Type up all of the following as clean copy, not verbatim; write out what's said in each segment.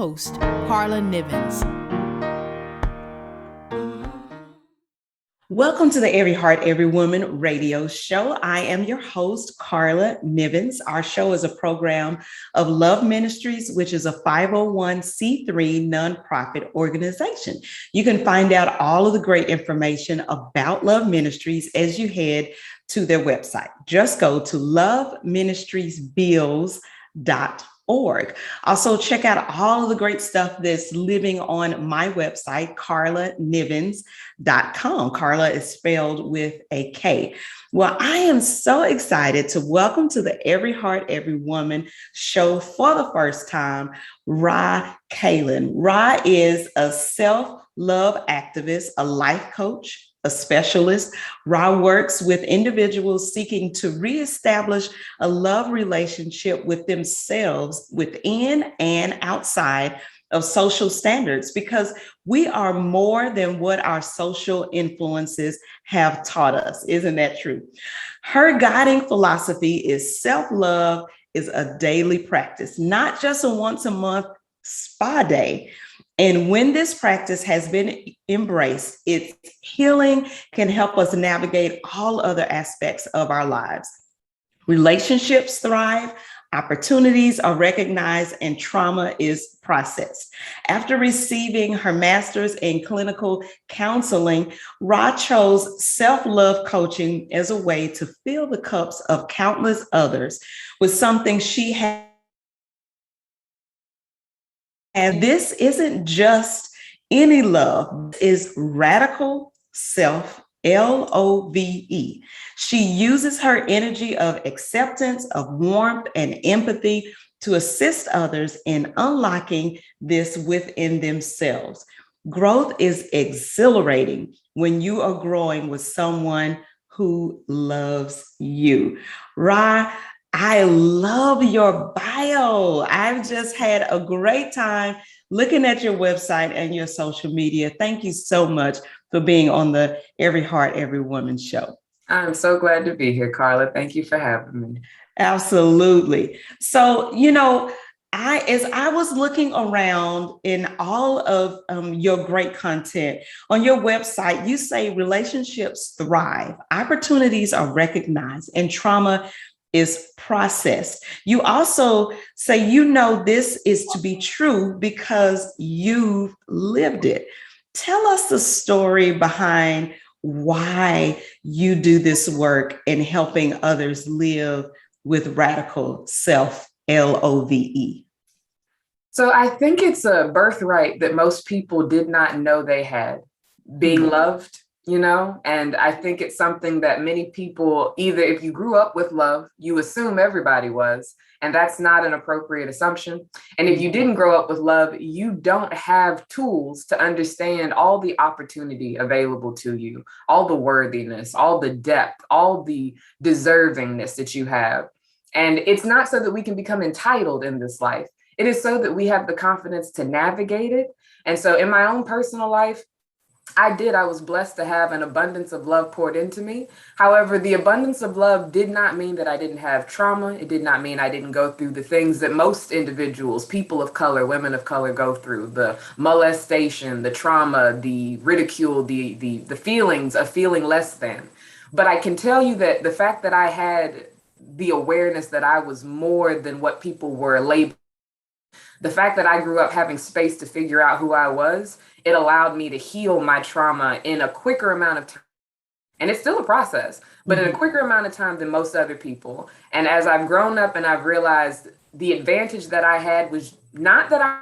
host, Karla Nivens. Welcome to the Every Heart, Every Woman radio show. I am your host, Karla Nivens. Our show is a program of L.O.V.E Ministries, which is a 501c3 nonprofit organization. You can find out all of the great information about L.O.V.E Ministries as you head to their website. Just go to loveministriesbills.org. Also, check out all of the great stuff that's living on my website, karlanivens.com. Karla is spelled with a K. Well, I am so excited to welcome to the Every Heart, Every Woman show for the first time, Rah Kalon. Rah is a self-love activist, a life coach, a specialist. Rah works with individuals seeking to reestablish a love relationship with themselves within and outside of social standards, because we are more than what our social influences have taught us. Isn't that true? Her guiding philosophy is self-love is a daily practice, not just a once a month spa day. And when this practice has been embraced, its healing can help us navigate all other aspects of our lives. Relationships thrive, opportunities are recognized, and trauma is processed. After receiving her master's in clinical counseling, Rah chose self-love coaching as a way to fill the cups of countless others with something she had. And this isn't just any love, it's Radical Self L.O.V.E. She uses her energy of acceptance, of warmth, and empathy to assist others in unlocking this within themselves. Growth is exhilarating when you are growing with someone who loves you. Rah, I love your bio. I've just had a great time looking at your website and your social media. Thank you so much for being on the Every Heart, Every Woman show. I'm so glad to be here, Karla. Thank you for having me. Absolutely. So, as I was looking around in all of your great content on your website, you say relationships thrive, opportunities are recognized, and trauma is processed. You also say, this is to be true because you've lived it. Tell us the story behind why you do this work in helping others live with Radical Self L.O.V.E. So I think it's a birthright that most people did not know they had, being loved, and I think it's something that many people, either if you grew up with love, you assume everybody was, and that's not an appropriate assumption. And if you didn't grow up with love, you don't have tools to understand all the opportunity available to you, all the worthiness, all the depth, all the deservingness that you have. And it's not so that we can become entitled in this life. It is so that we have the confidence to navigate it. And so in my own personal life, I was blessed to have an abundance of love poured into me. However, the abundance of love did not mean that I didn't have trauma. It did not mean I didn't go through the things that most individuals, people of color, women of color go through: the molestation, the trauma, the ridicule, the feelings of feeling less than. But I can tell you that the fact that I had the awareness that I was more than what people were labeling, the fact that I grew up having space to figure out who I was, it allowed me to heal my trauma in a quicker amount of time. And it's still a process, but in a quicker amount of time than most other people. And as I've grown up and I've realized the advantage that I had was not that I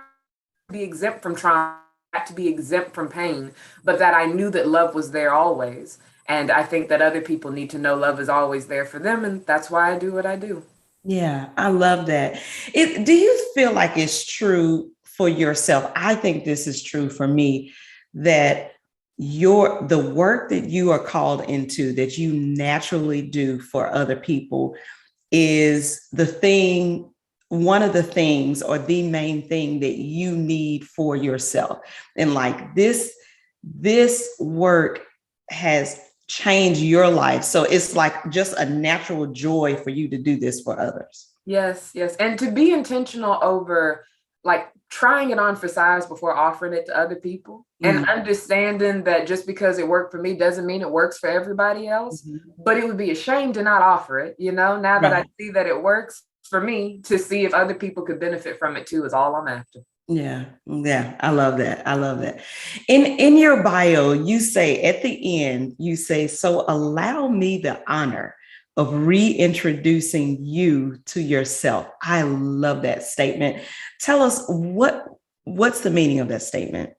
would be exempt from trauma, to be exempt from pain, but that I knew that love was there always. And I think that other people need to know love is always there for them. And that's why I do what I do. Yeah, I love that. Do you feel like it's true for yourself? I think this is true for me, that the work that you are called into, that you naturally do for other people, is one of the things, or the main thing that you need for yourself. And like this work has change your life. So it's like just a natural joy for you to do this for others. Yes. And to be intentional over like trying it on for size before offering it to other people, and understanding that just because it worked for me doesn't mean it works for everybody else. But it would be a shame to not offer it, now that I see that it works for me, to see if other people could benefit from it too is all I'm after. Yeah. I love that. I love that. In your bio, you say at the end, so allow me the honor of reintroducing you to yourself. I love that statement. Tell us what's the meaning of that statement?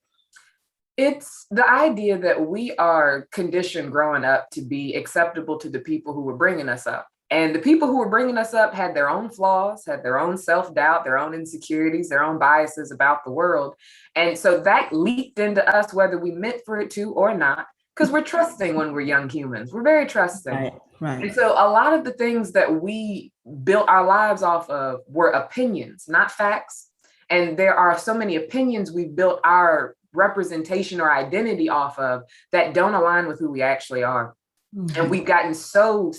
It's the idea that we are conditioned growing up to be acceptable to the people who were bringing us up. And the people who were bringing us up had their own flaws, had their own self-doubt, their own insecurities, their own biases about the world. And so that leaked into us, whether we meant for it to or not, because we're trusting when we're young humans. We're very trusting. Right. And so a lot of the things that we built our lives off of were opinions, not facts. And there are so many opinions we built our representation or identity off of that don't align with who we actually are. And we've gotten so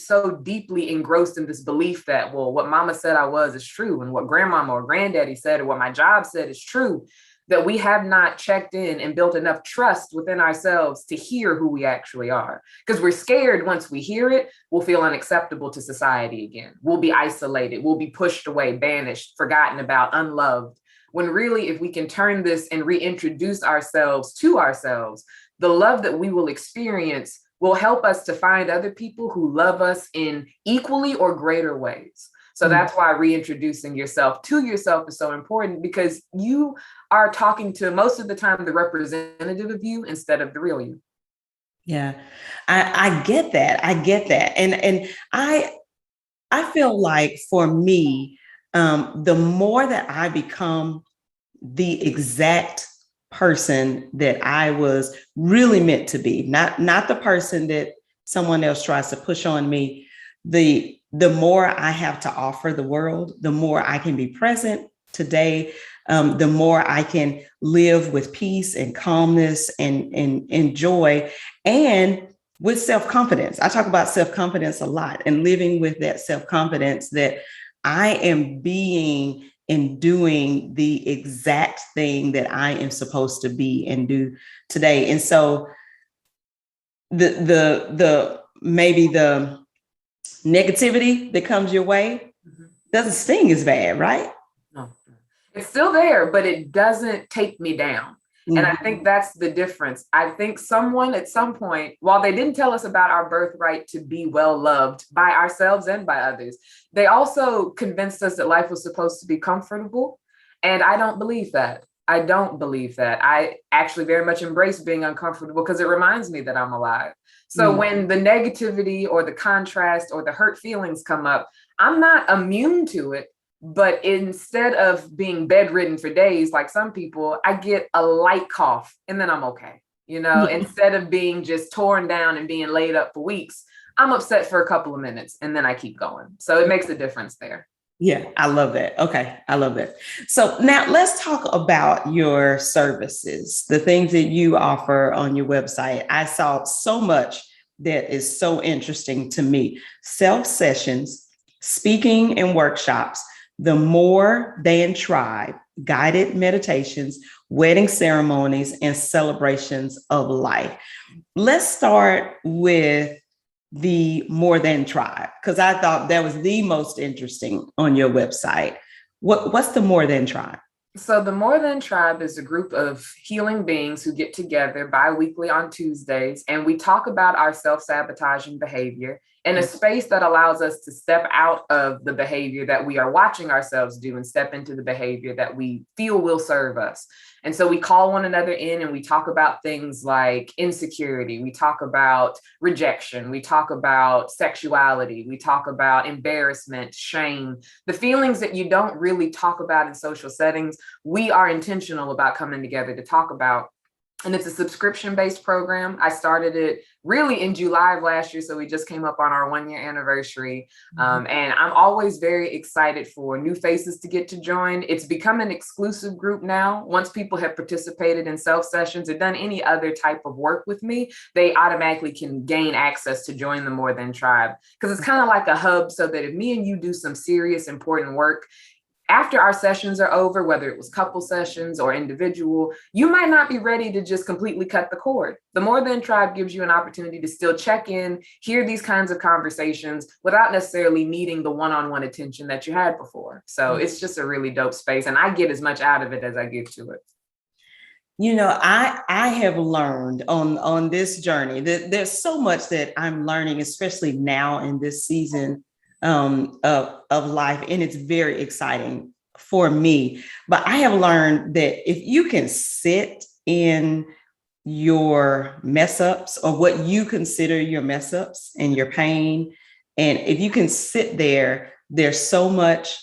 deeply engrossed in this belief that, well, what mama said I was is true, and what grandmama or granddaddy said or what my job said is true, that we have not checked in and built enough trust within ourselves to hear who we actually are. Because we're scared once we hear it, we'll feel unacceptable to society again. We'll be isolated. We'll be pushed away, banished, forgotten about, unloved. When really, if we can turn this and reintroduce ourselves to ourselves, the love that we will experience will help us to find other people who love us in equally or greater ways. So that's why reintroducing yourself to yourself is so important, because you are talking to, most of the time, the representative of you instead of the real you. Yeah, I get that. And I feel like for me, the more that I become the exact person that I was really meant to be, not the person that someone else tries to push on me, the more I have to offer the world, the more I can be present today, the more I can live with peace and calmness and joy, and with self-confidence. I talk about self-confidence a lot, and living with that self-confidence that I am being and doing the exact thing that I am supposed to be and do today. And so the maybe the negativity that comes your way doesn't sting as bad, right? No, it's still there, but it doesn't take me down. And I think that's the difference. I think someone at some point, while they didn't tell us about our birthright to be well loved by ourselves and by others, they also convinced us that life was supposed to be comfortable. And I don't believe that. I actually very much embrace being uncomfortable because it reminds me that I'm alive. So when the negativity or the contrast or the hurt feelings come up, I'm not immune to it. But instead of being bedridden for days, like some people, I get a light cough and then I'm okay. Instead of being just torn down and being laid up for weeks, I'm upset for a couple of minutes and then I keep going. So it makes a difference there. Yeah, I love that. Okay, I love that. So now let's talk about your services, the things that you offer on your website. I saw so much that is so interesting to me. Self sessions, speaking and workshops, the More Than Tribe, guided meditations, wedding ceremonies, and celebrations of life. Let's start with the More Than Tribe, because I thought that was the most interesting on your website. What's the More Than Tribe? So the More Than Tribe is a group of healing beings who get together bi-weekly on Tuesdays, and we talk about our self-sabotaging behavior in a space that allows us to step out of the behavior that we are watching ourselves do and step into the behavior that we feel will serve us. And so we call one another in and we talk about things like insecurity. We talk about rejection. We talk about sexuality. We talk about embarrassment, shame, the feelings that you don't really talk about in social settings. We are intentional about coming together to talk about. And it's a subscription-based program. I started it really in July of last year. So we just came up on our 1-year anniversary. And I'm always very excited for new faces to get to join. It's become an exclusive group now. Once people have participated in self sessions or done any other type of work with me, they automatically can gain access to join the More Than Tribe. Because it's kind of like a hub so that if me and you do some serious, important work, after our sessions are over, whether it was couple sessions or individual, you might not be ready to just completely cut the cord. The More Than Tribe gives you an opportunity to still check in, hear these kinds of conversations without necessarily needing the one-on-one attention that you had before. So it's just a really dope space, and I get as much out of it as I give to it. You know, I have learned on this journey that there's so much that I'm learning, especially now in this season of life, and it's very exciting for me. But I have learned that if you can sit in your mess ups, or what you consider your mess ups and your pain, and if you can sit there, there's so much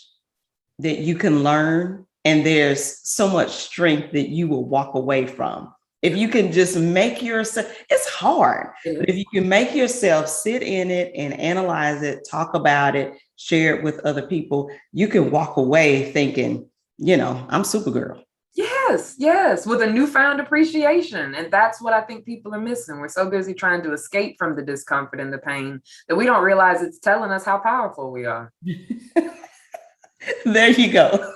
that you can learn. And there's so much strength that you will walk away from. If you can just make yourself, it's hard, but if you can make yourself sit in it and analyze it, talk about it, share it with other people, you can walk away thinking, you know, I'm Supergirl. Yes, with a newfound appreciation. And that's what I think people are missing. We're so busy trying to escape from the discomfort and the pain that we don't realize it's telling us how powerful we are. There you go.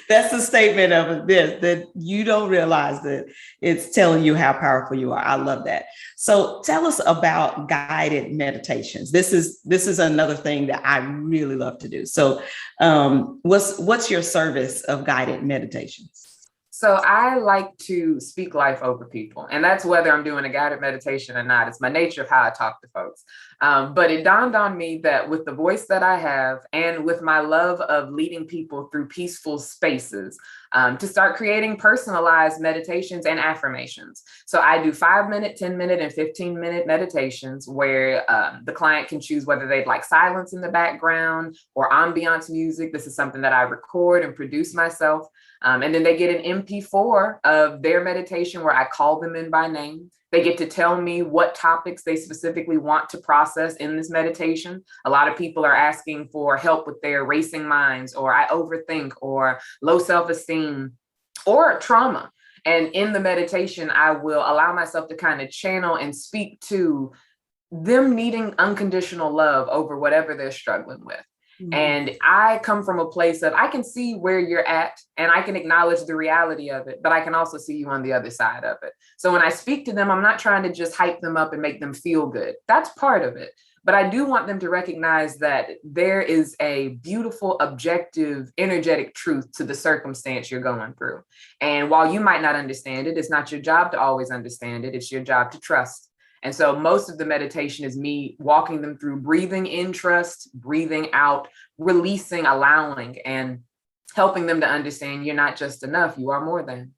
That's the statement of this, that you don't realize that it's telling you how powerful you are. I love that. So tell us about guided meditations. This is another thing that I really love to do. So what's your service of guided meditations? So I like to speak life over people, and that's whether I'm doing a guided meditation or not. It's my nature of how I talk to folks. But it dawned on me that with the voice that I have and with my love of leading people through peaceful spaces, to start creating personalized meditations and affirmations. So I do 5-minute, 10-minute, and 15-minute meditations where the client can choose whether they'd like silence in the background or ambiance music. This is something that I record and produce myself. And then they get an MP4 of their meditation where I call them in by name. They get to tell me what topics they specifically want to process in this meditation. A lot of people are asking for help with their racing minds, or I overthink, or low self-esteem, or trauma. And in the meditation, I will allow myself to kind of channel and speak to them needing unconditional love over whatever they're struggling with. And I come from a place of I can see where you're at and I can acknowledge the reality of it, but I can also see you on the other side of it. So when I speak to them, I'm not trying to just hype them up and make them feel good. That's part of it. But I do want them to recognize that there is a beautiful, objective, energetic truth to the circumstance you're going through. And while you might not understand it, it's not your job to always understand it. It's your job to trust. And so most of the meditation is me walking them through breathing in trust, breathing out, releasing, allowing, and helping them to understand you're not just enough, you are more than.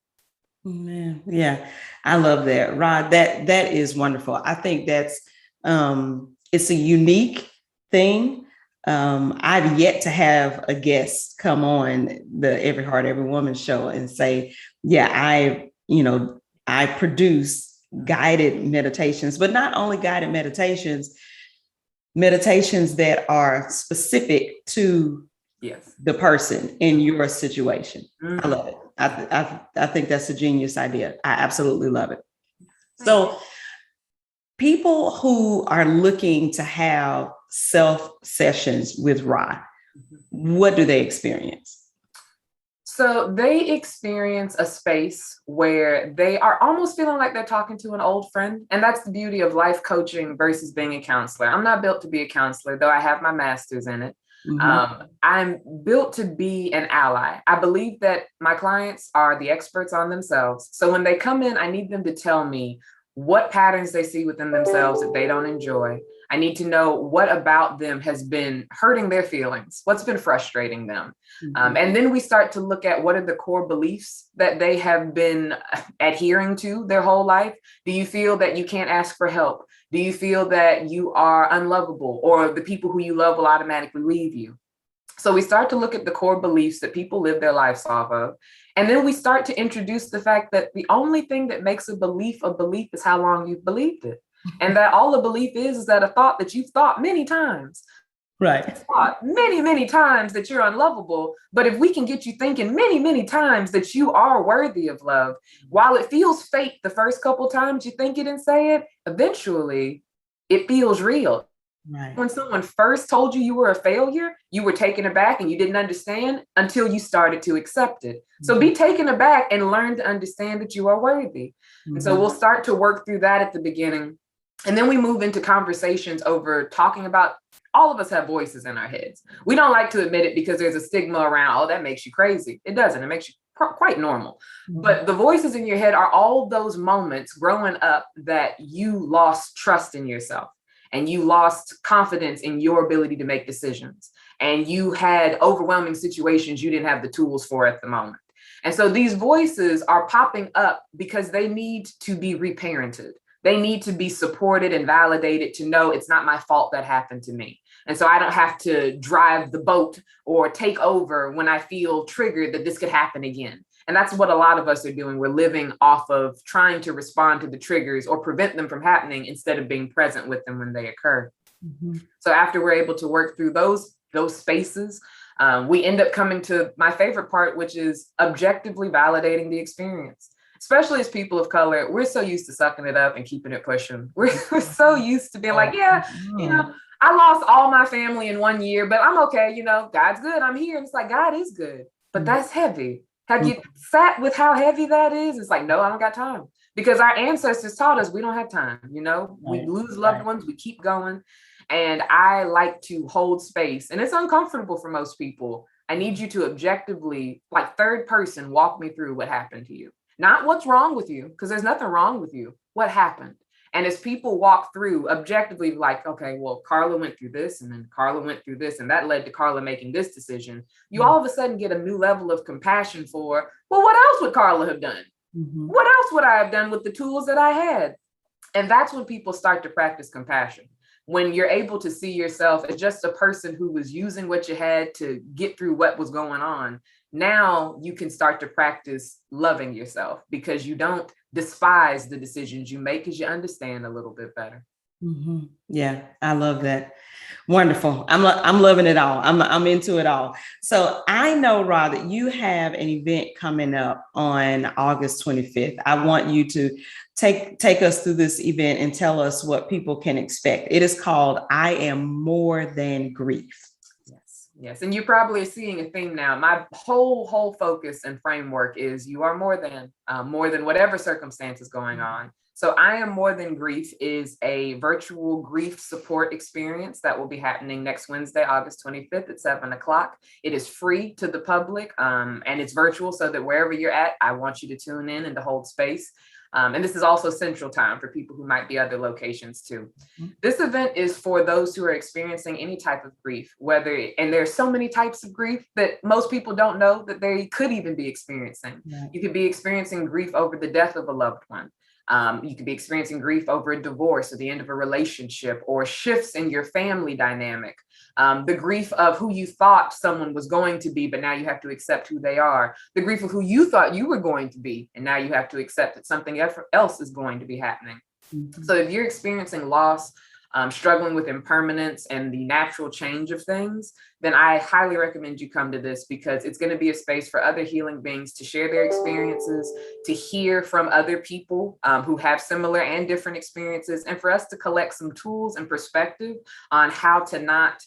Man, yeah, I love that, Rod. That is wonderful. I think that's it's a unique thing. I've yet to have a guest come on the Every Heart, Every Woman show and say, yeah, I produce guided meditations, but not only guided meditations that are specific to the person in your situation. I love it. I think that's a genius idea. I absolutely love it. So people who are looking to have self sessions with Rah, what do they experience? So they experience a space where they are almost feeling like they're talking to an old friend. And that's the beauty of life coaching versus being a counselor. I'm not built to be a counselor, though I have my master's in it. I'm built to be an ally. I believe that my clients are the experts on themselves. So when they come in, I need them to tell me what patterns they see within themselves that they don't enjoy. I need to know what about them has been hurting their feelings, what's been frustrating them. And then we start to look at what are the core beliefs that they have been adhering to their whole life. Do you feel that you can't ask for help? Do you feel that you are unlovable, or the people who you love will automatically leave you? So we start to look at the core beliefs that people live their lives off of. And then we start to introduce the fact that the only thing that makes a belief is how long you've believed it. And that all a belief is that a thought that you've thought many times. Right. You've thought many, many times that you're unlovable. But if we can get you thinking many, many times that you are worthy of love, while it feels fake the first couple times you think it and say it, eventually it feels real. Right. When someone first told you you were a failure, you were taken aback and you didn't understand until you started to accept it. So be taken aback and learn to understand that you are worthy. And so we'll start to work through that at the beginning. And then we move into conversations over talking about, all of us have voices in our heads. We don't like to admit it because there's a stigma around, oh, that makes you crazy. It doesn't. It makes you quite normal. But the voices in your head are all those moments growing up that you lost trust in yourself. And you lost confidence in your ability to make decisions. And you had overwhelming situations you didn't have the tools for at the moment. And so these voices are popping up because they need to be reparented. They need to be supported and validated to know it's not my fault that happened to me. And so I don't have to drive the boat or take over when I feel triggered that this could happen again. And that's what a lot of us are doing. We're living off of trying to respond to the triggers or prevent them from happening instead of being present with them when they occur. So after we're able to work through those spaces, we end up coming to my favorite part, which is objectively validating the experience. Especially as people of color, we're so used to sucking it up and keeping it pushing. We're so used to being like, yeah, I lost all my family in 1 year, but I'm okay. God's good. I'm here. And it's like, God is good, but that's heavy. Have you sat with how heavy that is? It's like, no, I don't got time, because our ancestors taught us we don't have time. We lose loved ones, we keep going. And I like to hold space, and it's uncomfortable for most people. I need you to objectively, like third person, walk me through what happened to you. Not what's wrong with you, because there's nothing wrong with you. What happened? And as people walk through objectively, like, okay, well, Karla went through this, and then Karla went through this, and that led to Karla making this decision. You all of a sudden get a new level of compassion for, well, what else would Karla have done? What else would I have done with the tools that I had? And that's when people start to practice compassion. When you're able to see yourself as just a person who was using what you had to get through what was going on. Now you can start to practice loving yourself, because you don't despise the decisions you make, because you understand a little bit better. Yeah, I love that. Wonderful. I'm loving it all. I'm into it all. So I know, Rah, that you have an event coming up on August 25th. I want you to take us through this event and tell us what people can expect. It is called I Am More Than Grief. Yes. And you probably are seeing a theme now. My whole focus and framework is you are more than whatever circumstance is going on. So I Am More Than Grief is a virtual grief support experience that will be happening next Wednesday, August 25th at 7:00. It is free to the public, and it's virtual, so that wherever you're at, I want you to tune in and to hold space. And this is also Central Time for people who might be other locations too. This event is for those who are experiencing any type of grief, and there's so many types of grief that most people don't know that they could even be experiencing. You could be experiencing grief over the death of a loved one. You could be experiencing grief over a divorce or the end of a relationship, or shifts in your family dynamic. The grief of who you thought someone was going to be, but now you have to accept who they are. The grief of who you thought you were going to be, and now you have to accept that something else is going to be happening. So if you're experiencing loss, struggling with impermanence and the natural change of things, then I highly recommend you come to this, because it's going to be a space for other healing beings to share their experiences, to hear from other people who have similar and different experiences, and for us to collect some tools and perspective on how to not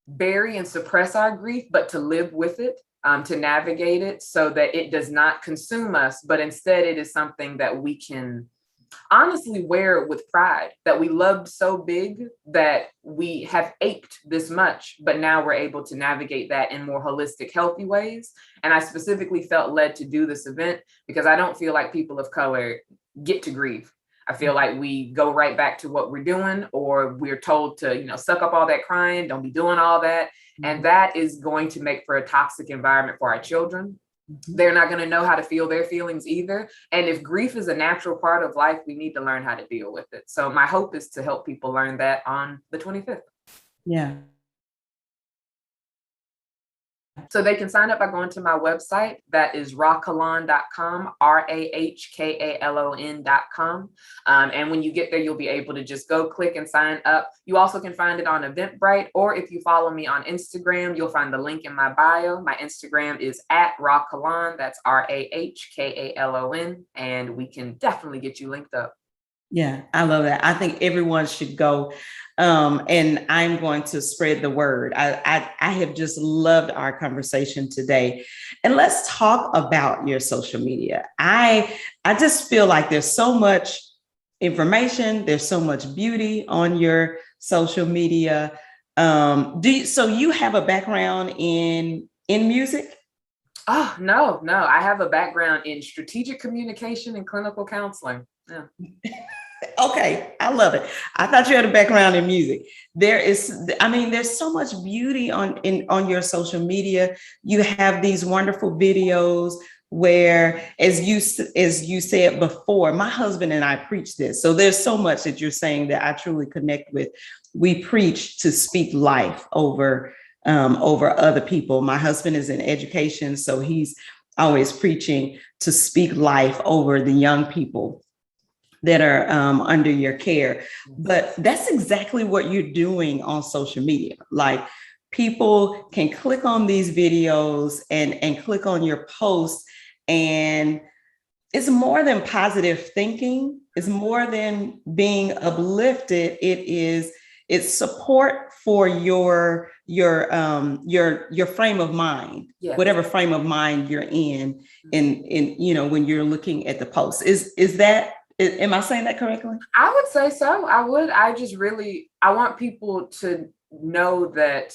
bury and suppress our grief, but to live with it, to navigate it so that it does not consume us, but instead it is something that we can honestly wear it with pride, that we loved so big that we have aped this much, but now we're able to navigate that in more holistic, healthy ways. And I specifically felt led to do this event because I don't feel like people of color get to grieve. I feel like we go right back to what we're doing, or we're told to, suck up all that crying, don't be doing all that. And that is going to make for a toxic environment for our children. They're not going to know how to feel their feelings either. And if grief is a natural part of life, we need to learn how to deal with it. So my hope is to help people learn that on the 25th. Yeah. So they can sign up by going to my website. That is rahkalon.com, RAHKALON.com. And when you get there, you'll be able to just go click and sign up. You also can find it on Eventbrite, or if you follow me on Instagram, you'll find the link in my bio. My Instagram is @Rah Kalon. That's RAHKALON. And we can definitely get you linked up. Yeah, I love that. I think everyone should go. And I'm going to spread the word. I have just loved our conversation today. And let's talk about your social media. I just feel like there's so much information, there's so much beauty on your social media. So you have a background in music? Oh, no. I have a background in strategic communication and clinical counseling. Yeah. Okay, I love it. I thought you had a background in music. There's so much beauty on your social media. You have these wonderful videos where, as you said before, my husband and I preach this. So there's so much that you're saying that I truly connect with. We preach to speak life over other people. My husband is in education, so he's always preaching to speak life over the young people that are under your care. But that's exactly what you're doing on social media. Like, people can click on these videos and click on your posts, and it's more than positive thinking. It's more than being uplifted. It's support for your frame of mind, Yes. whatever frame of mind you're in when you're looking at the post. Is that, am I saying that correctly? I would say so. I would. I want people to know that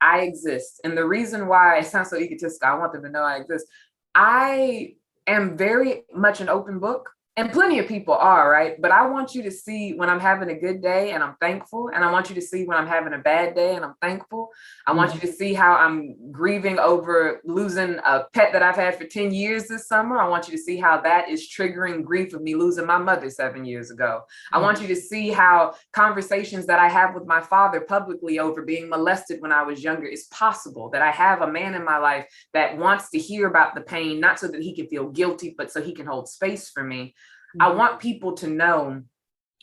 I exist. And the reason why it sounds so egotistical, I want them to know I exist. I am very much an open book. And plenty of people are, right? But I want you to see when I'm having a good day and I'm thankful. And I want you to see when I'm having a bad day and I'm thankful. I want you to see how I'm grieving over losing a pet that I've had for 10 years this summer. I want you to see how that is triggering grief of me losing my mother 7 years ago. I want you to see how conversations that I have with my father publicly over being molested when I was younger is possible, that I have a man in my life that wants to hear about the pain, not so that he can feel guilty, but so he can hold space for me. I want people to know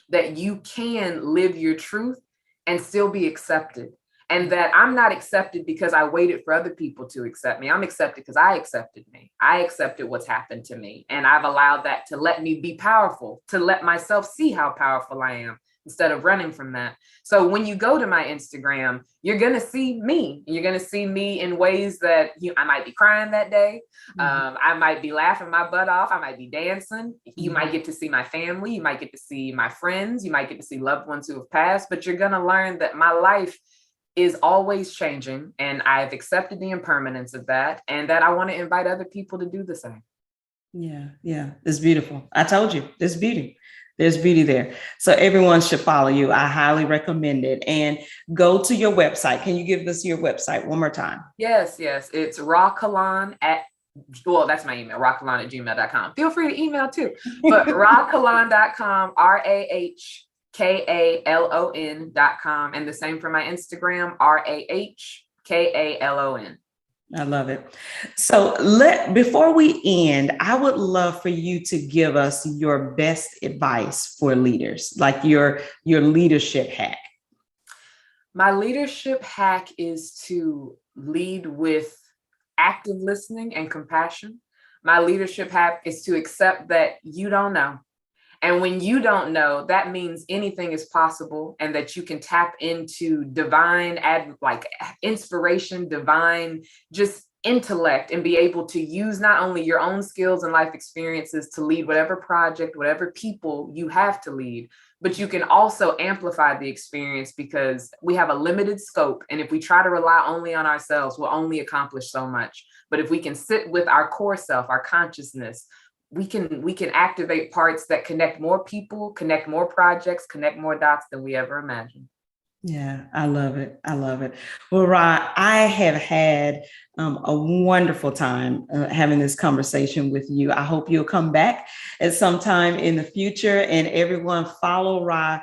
that you can live your truth and still be accepted. And that I'm not accepted because I waited for other people to accept me. I'm accepted because I accepted me. I accepted what's happened to me. And I've allowed that to let me be powerful, to let myself see how powerful I am instead of running from that. So when you go to my Instagram, you're going to see me. You're going to see me in ways that I might be crying that day. I might be laughing my butt off. I might be dancing. You might get to see my family. You might get to see my friends. You might get to see loved ones who have passed. But you're going to learn that my life is always changing. And I've accepted the impermanence of that. And that I want to invite other people to do the same. Yeah. It's beautiful. I told you, there's beauty. There's beauty there. So everyone should follow you. I highly recommend it. And go to your website. Can you give us your website one more time? Yes. It's Rah Kalon that's my email, rahkalon@gmail.com. Feel free to email too. But rahkalon.com, RAHKALON.com. And the same for my Instagram, RAHKALON. I love it. So before we end, I would love for you to give us your best advice for leaders, like your leadership hack. My leadership hack is to lead with active listening and compassion. My leadership hack is to accept that you don't know. And when you don't know, that means anything is possible, and that you can tap into divine, inspiration, divine, just intellect, and be able to use not only your own skills and life experiences to lead whatever project, whatever people you have to lead, but you can also amplify the experience, because we have a limited scope. And if we try to rely only on ourselves, we'll only accomplish so much. But if we can sit with our core self, our consciousness, we can activate parts that connect more people, connect more projects, connect more dots than we ever imagined. Yeah, I love it. Well, Rah, I have had a wonderful time having this conversation with you. I hope you'll come back at some time in the future, and everyone follow Rah.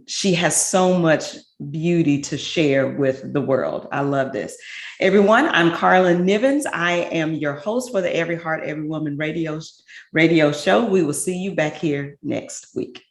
She has so much beauty to share with the world. I love this. Everyone, I'm Karla Nivens. I am your host for the Every Heart, Every Woman radio show. We will see you back here next week.